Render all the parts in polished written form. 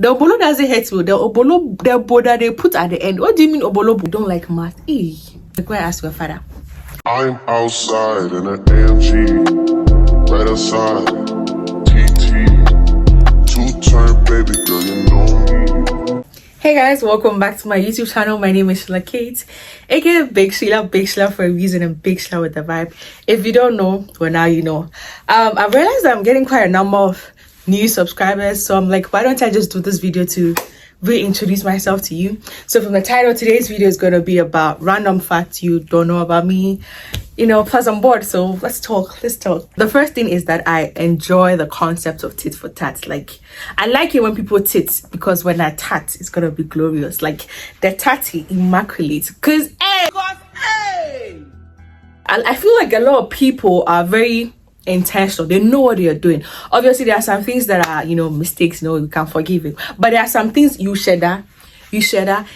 The obolo doesn't hurt you. The obolo that they put at the end. What do you mean obolo? Don't like math. Hey, go and ask your father. I'm outside in an AMG, right outside, TT, two-turn baby girl, you know me. Hey guys, welcome back to my YouTube channel. My name is Sheila-kate, aka Big Sheila for a reason, and Big Sheila with the vibe. If you don't know, well now you know. I've realized that I'm getting quite a number of new subscribers, so I'm like, why don't I just do this video to reintroduce myself to you? So from the title, today's video is going to be about random facts you don't know about me, you know, plus I'm bored, so let's talk. The first thing is that I enjoy the concept of tit for tat. Like, I like it when people tit, because when I tat, it's gonna be glorious. Like, the tatty immaculate, because hey, I feel like a lot of people are very intentional. They know what they are doing. Obviously, there are some things that are, you know, mistakes. No, we can't forgive it. But there are some things you share that.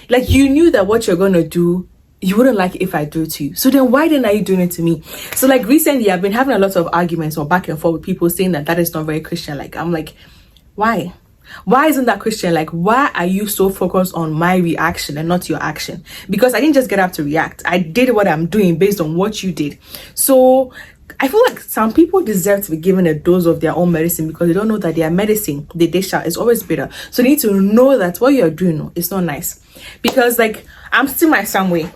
Like, you knew that what you're gonna do, you wouldn't like it if I do it to you. So then why then are you doing it to me? So like recently, I've been having a lot of arguments or back and forth with people saying that is not very Christian. Like, I'm like, why? Why isn't that Christian? Like, why are you so focused on my reaction and not your action? Because I didn't just get up to react. I did what I'm doing based on what you did. So I feel like some people deserve to be given a dose of their own medicine, because they don't know that their medicine, the dish out, is always bitter. So they need to know that what you're doing is not nice. Because like, I'm still my some way.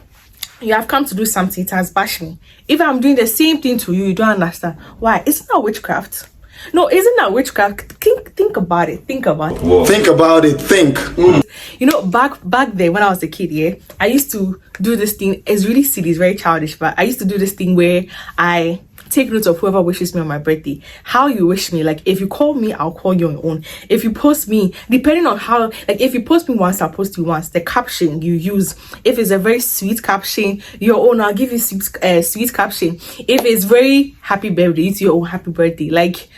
You have come to do something, it has bashed me. If I'm doing the same thing to you, you don't understand. Why? Isn't that witchcraft? No, isn't that witchcraft? Think about it. Whoa. Think about it. You know, back then when I was a kid, yeah, I used to do this thing. It's really silly, it's very childish, but I used to do this thing where I take note of whoever wishes me on my birthday, how you wish me. Like, if you call me, I'll call you on your own. If you post me, depending on how, like, if you post me once, I'll post you once. The caption you use, if it's a very sweet caption, your own, I'll give you sweet caption. If it's very happy birthday, it's your own happy birthday. Like,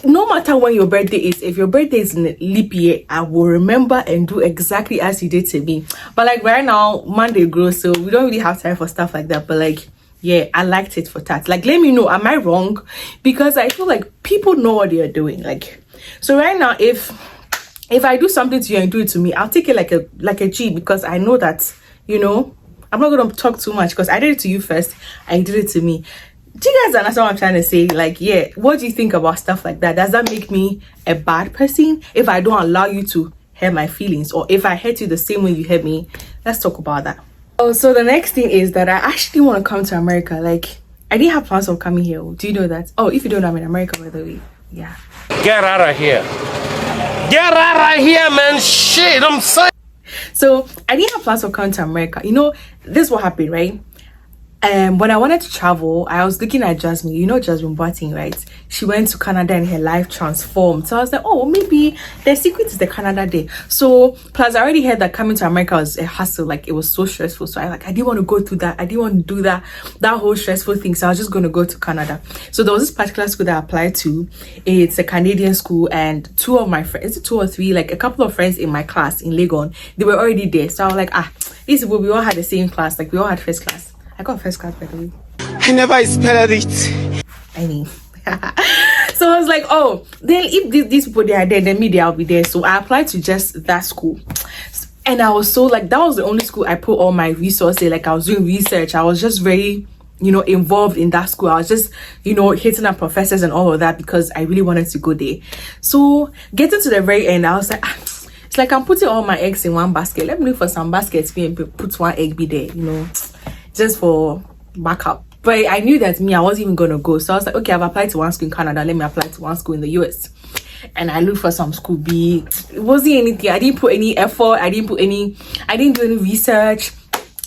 no matter when your birthday is, if your birthday is in a leap year, I will remember and do exactly as you did to me. But like right now, Monday grows, so we don't really have time for stuff like that. But like, yeah, I liked it for that. Like, let me know, am I wrong? Because I feel like people know what they are doing. Like, so right now, if I do something to you and do it to me, I'll take it like a G, because I know that, you know, I'm not gonna talk too much because I did it to you first, I did it to me. Do you guys understand what I'm trying to say? Like, yeah, what do you think about stuff like that? Does that make me a bad person if I don't allow you to hurt my feelings, or if I hurt you the same way you hurt me? Let's talk about that. Oh, so the next thing is that I actually want to come to America. Like, I didn't have plans of coming here. Do you know that? Oh, if you don't know, I'm in America, by the way. Yeah. Get out of here. Get out of here, man. Shit, I'm saying. So I didn't have plans of coming to America. You know, this is what happened, right? When I wanted to travel, I was looking at Jasmine. You know Jasmine Boating, right? She went to Canada and her life transformed. So I was like, oh, maybe the secret is the Canada day. So plus I already heard that coming to America was a hassle. Like, it was so stressful. So I didn't want to go through that. I didn't want to do that whole stressful thing. So I was just going to go to Canada. So there was this particular school that I applied to. It's a Canadian school, and two of my friends, two or three, like a couple of friends in my class in Legon, they were already there. So I was like, these people, we all had the same class. Like, we all had first class. I got first class, by the way. I never expected it. I mean. So I was like, oh, then if these people, they are there, then maybe I'll be there. So I applied to just that school. And I was so, like, that was the only school I put all my resources. Like, I was doing research. I was just very, you know, involved in that school. I was just, you know, hitting up professors and all of that, because I really wanted to go there. So getting to the very end, I was like, it's like I'm putting all my eggs in one basket. Let me look for some baskets and put one egg be there, you know, just for backup. But I knew that I wasn't even gonna go. So I was like, okay, I've applied to one school in Canada, let me apply to one school in the US. And I looked for some school B. It wasn't anything. I didn't put any effort. I didn't do any research.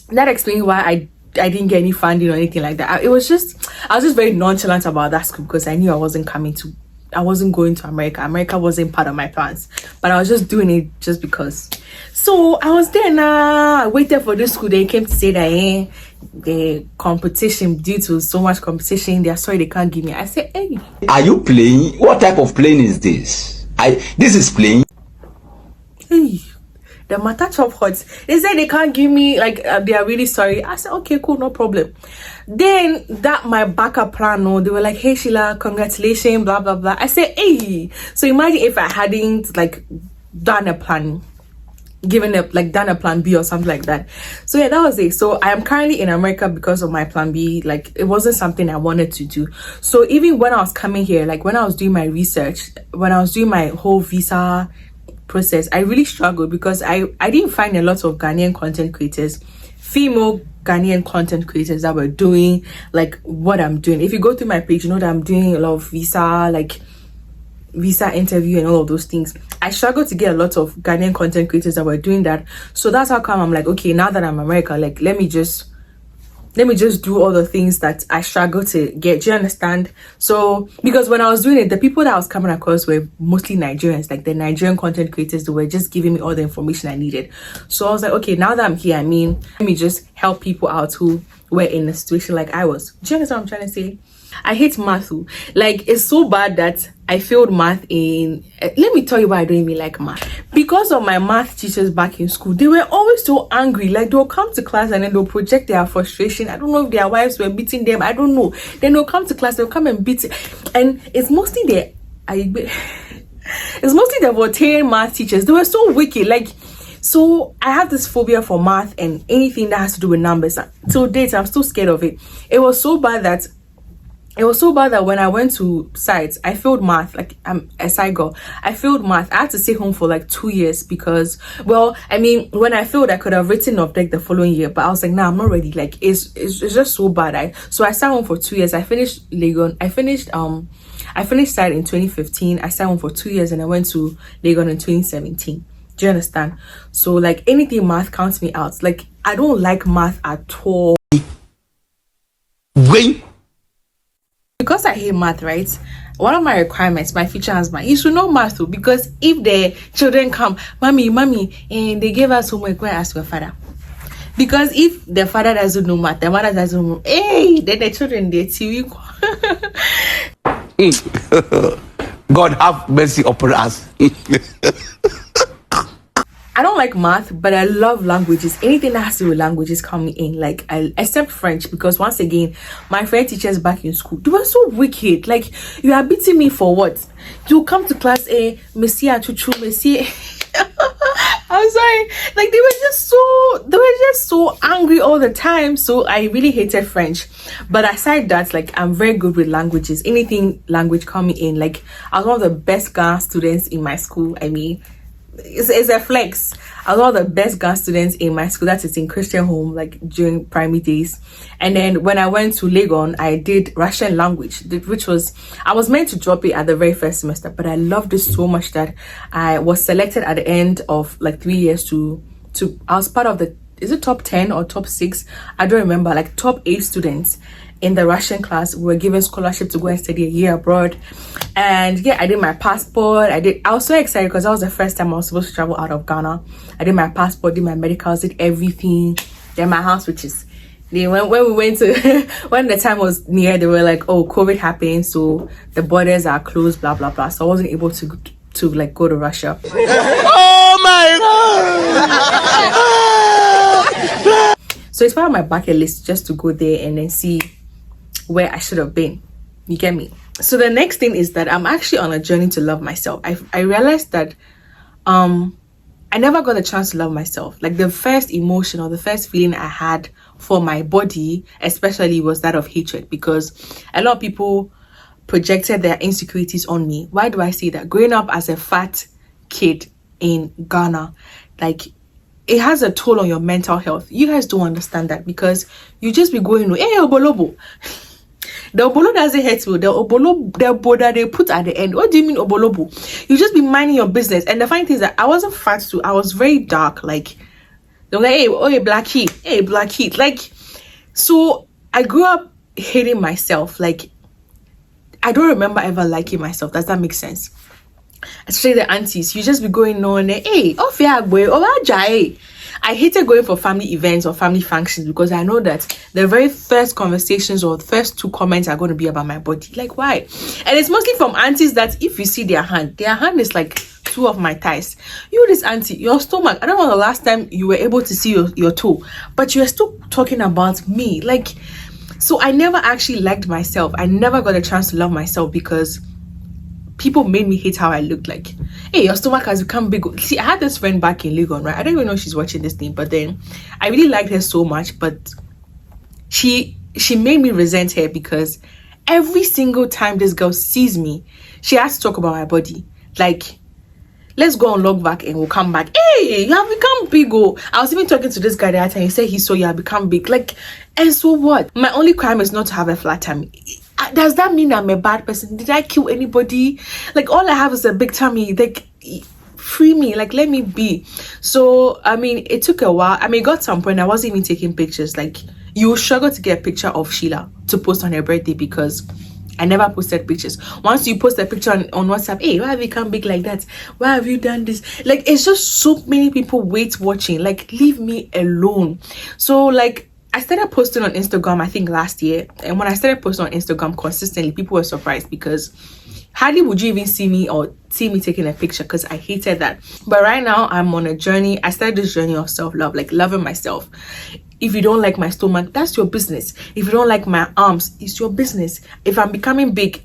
That explains why I didn't get any funding or anything like that. I was just very nonchalant about that school, because I knew I wasn't going to America. America wasn't part of my plans, but I was just doing it just because. So I was there now. I waited for this school. They came to say that the competition, due to so much competition, they're sorry they can't give me. I said, hey, Are you playing? What type of plane is this? This is playing. Hey, the matter chop hot. They said they can't give me, like, they are really sorry. I said, okay, cool, no problem. Then that my backup plan, no, they were like, hey Sheila, congratulations, blah blah blah. I said, hey, so imagine if I hadn't like done a plan, given up, like done a plan B or something like that. So yeah, that was it. So I am currently in America because of my plan B. Like, it wasn't something I wanted to do. So even when I was coming here, like when I was doing my research, when I was doing my whole visa process, I really struggled because I didn't find a lot of Ghanaian content creators, female Ghanaian content creators, that were doing like what I'm doing. If you go through my page, you know that I'm doing a lot of visa interview and all of those things. I struggled to get a lot of Ghanaian content creators that were doing that. So that's how come I'm like, okay, now that I'm America, like let me just do all the things that I struggle to get. Do you understand? So because when I was doing it, the people that I was coming across were mostly Nigerians, like the Nigerian content creators that were just giving me all the information I needed. So I was like, okay, now that I'm here, I mean, let me just help people out who were in a situation like I was. Do you understand what I'm trying to say? I hate math. Like, it's so bad that I failed math in... let me tell you why I don't even like math. Because of my math teachers back in school, they were always so angry. Like, they'll come to class and then they'll project their frustration. I don't know if their wives were beating them. I don't know. Then they'll come to class, they'll come and beat it. And it's mostly it's mostly the Voltairean math teachers. They were so wicked. Like, so I have this phobia for math and anything that has to do with numbers. Till date, I'm still scared of it. It was so bad that when I went to sites, I failed math. Like, I'm a side girl. I failed math. I had to stay home for like 2 years because, well, I mean, when I failed, I could have written object the following year, but I was like, nah, I'm not ready. Like, it's just so bad. So I sat home for 2 years. I finished Legon. I finished site in 2015. I sat home for 2 years and I went to Legon in 2017. Do you understand? So like anything math counts me out. Like, I don't like math at all. Wait. Because I hate math, right? One of my requirements, my future husband, he should know math too. Because if the children come, mommy, and they give us homework, go and ask your father. Because if the father doesn't know math, the mother doesn't know, hey, then the children, they TV. God have mercy upon us. I don't like math, but I love languages. Anything that has to do with languages come in. Like, except French, because once again, my French teachers back in school, they were so wicked. Like, you are beating me for what? You come to class, Monsieur Chuchu, Monsieur. I'm sorry. Like, they were just so angry all the time. So I really hated French. But aside that, like, I'm very good with languages. Anything language coming in. Like, I was one of the best Ghana students in my school. I mean, it's a flex. I was one of the best Ghana students in my school. That is in Christian home, like during primary days. And then when I went to Legon, I did Russian language, which was, I was meant to drop it at the very first semester, but I loved it so much that I was selected at the end of like 3 years to I was part of the, is it top 10 or top 6? I don't remember, like top 8 students in the Russian class were given scholarship to go and study a year abroad. And yeah, I did my passport. I was so excited because that was the first time I was supposed to travel out of Ghana. I did my passport, did my medicals, did everything. Then my house, which is, when we went to, when the time was near, they were like, oh, COVID happened, so the borders are closed, blah, blah, blah. So I wasn't able to like go to Russia. Oh my God! So it's part of my bucket list just to go there and then see where I should have been. You get me? So the next thing is that I'm actually on a journey to love myself. I realized that I never got a chance to love myself. Like, the first emotion or the first feeling I had for my body especially was that of hatred, because a lot of people projected their insecurities on me. Why do I say that? Growing up as a fat kid in Ghana, like, it has a toll on your mental health. You guys don't understand that, because you just be going, hey, obolobo. The obolo doesn't hurt you. The obolo that they put at the end. What do you mean obolobo? You just be minding your business. And the funny thing is that I wasn't fat too. I was very dark. Like, they were like, hey, oh, hey, black heat. Hey, black heat. Like, so I grew up hating myself. Like, I don't remember ever liking myself. Does that make sense? Especially the aunties, you just be going on, hey, off ya boy, oh jai. I hated going for family events or family functions because I know that the very first conversations or first 2 comments are going to be about my body. Like, why? And it's mostly from aunties that if you see their hand is like 2 of my thighs. You, this auntie, your stomach, I don't know the last time you were able to see your toe, but you are still talking about me. Like, so I never actually liked myself. I never got a chance to love myself because people made me hate how I looked. Like, hey, your stomach has become big. See, I had this friend back in Legon, right? I don't even know if she's watching this thing, but then I really liked her so much, but she made me resent her because every single time this girl sees me, she has to talk about my body. Like, let's go on log back and we'll come back. Hey, you have become big. Oh, I was even talking to this guy that time. He said he saw you have become big. Like, and so what? My only crime is not to have a flat tummy. Does that mean I'm a bad person? Did I kill anybody? Like, all I have is a big tummy. Like, free me. Like, let me be. So, I mean, it took a while. I mean, it got some point. I wasn't even taking pictures. Like, you will struggle to get a picture of Sheila to post on her birthday because I never posted pictures. Once you post a picture on WhatsApp, hey, why have you become big like that? Why have you done this? Like, it's just so many people wait watching. Like, leave me alone. So, like, I started posting on Instagram, I think last year. And when I started posting on Instagram consistently, people were surprised because hardly would you even see me or see me taking a picture because I hated that. But right now, I'm on a journey. I started this journey of self-love, like loving myself. If you don't like my stomach, that's your business. If you don't like my arms, it's your business. If I'm becoming big,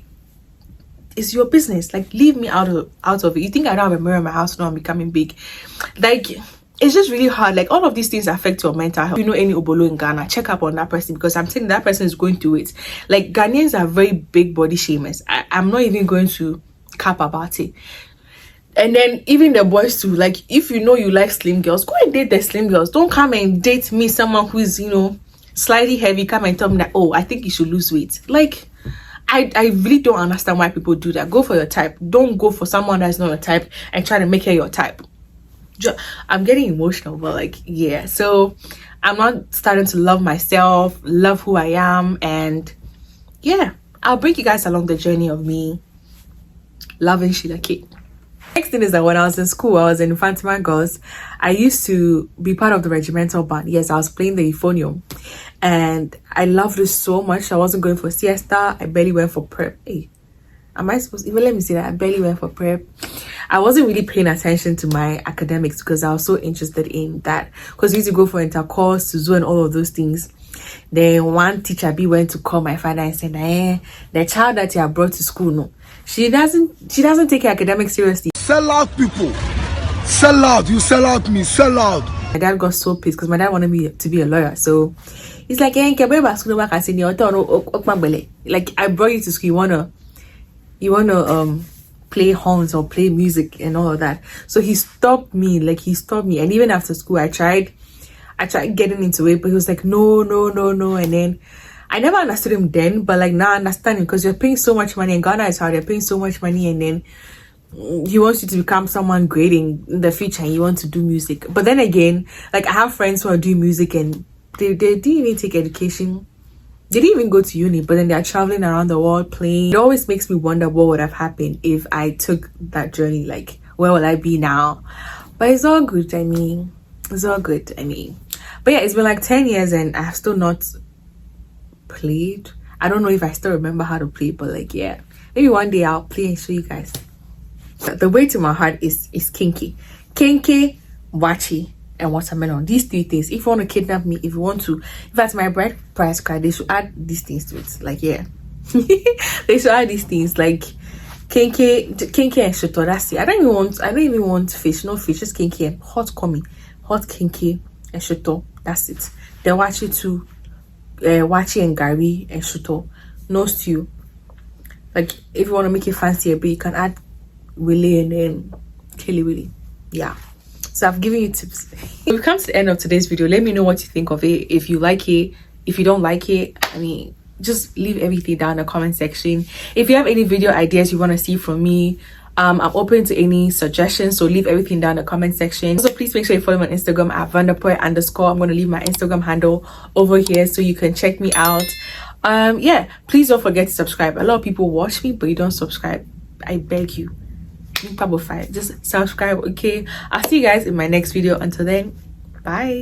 it's your business. Like, leave me out of it. You think I don't have a mirror in my house now I'm becoming big? Like, it's just really hard. Like, all of these things affect your mental health. If you know any Obolo in Ghana, check up on that person because I'm saying that person is going through it. Like, Ghanaians are very big body shamers. I'm not even going to cap about it. And then even the boys too, like, if you know you like slim girls, go and date the slim girls. Don't come and date me, someone who is, you know, slightly heavy, come and tell me that, oh, I think you should lose weight. Like, I really don't understand why people do that. Go for your type. Don't go for someone that's not your type and try to make her your type. I'm getting emotional, but like, yeah. So I'm not starting to love myself, love who I am, and yeah, I'll bring you guys along the journey of me loving Sheila-kate. Next thing is that when I was in school, I was in Infantima Girls. I used to be part of the regimental band. Yes, I was playing the euphonium, and I loved it so much. I wasn't going for siesta. I barely went for prep. Hey, am I supposed to even let me say that? I barely went for prep. I wasn't really paying attention to my academics because I was so interested in that. Because we used to go for intercourse, to zoo, and all of those things. Then one teacher went to call my father and said, the child that you have brought to school, no, she doesn't take her academics seriously. Sell out, people. Sell out. You sell out me. Sell out. My dad got so pissed because my dad wanted me to be a lawyer. So he's like, like, I brought you to school. You wanna play horns or play music and all of that. So he stopped me. And even after school, I tried getting into it, but he was like, no. And then I never understood him then, but like now I understand him because you're paying so much money, and Ghana is hard. You're paying so much money, and then he wants you to become someone great in the future, and you want to do music. But then again, like, I have friends who are doing music and they didn't even take education. They didn't even go to uni, but then they're traveling around the world playing. It always makes me wonder what would have happened if I took that journey. Like, where will I be now? But it's all good. I mean, it's all good. I mean, but yeah, it's been like 10 years and I have still not played. I don't know if I still remember how to play, but like, yeah, maybe one day I'll play and show you guys. The way to my heart is kinky, wachi, and watermelon. These three things. If you want to kidnap me, if you want to, if that's my bride price card, they should add these things to it. Like, yeah, they should add these things like kinky and shoto. That's it. I don't even want fish. No fish, just kinky and hot kinky and shoto. That's it. Then wachi too, wachi and gari and shoto. No stew. Like, if you want to make it fancier, but you can add willy and then kelly willy. Yeah. So I've given you tips. We've come to the end of today's video. Let me know what you think of it. If you like it, if you don't like it, I mean, just leave everything down in the comment section. If you have any video ideas you want to see from me, I'm open to any suggestions, so leave everything down in the comment section. Also, please make sure you follow me on Instagram at @vanderpoy_. I'm going to leave my Instagram handle over here so you can check me out. Yeah, please don't forget to subscribe. A lot of people watch me, but you don't subscribe. I beg you. Just subscribe, okay? I'll see you guys in my next video. Until then, bye.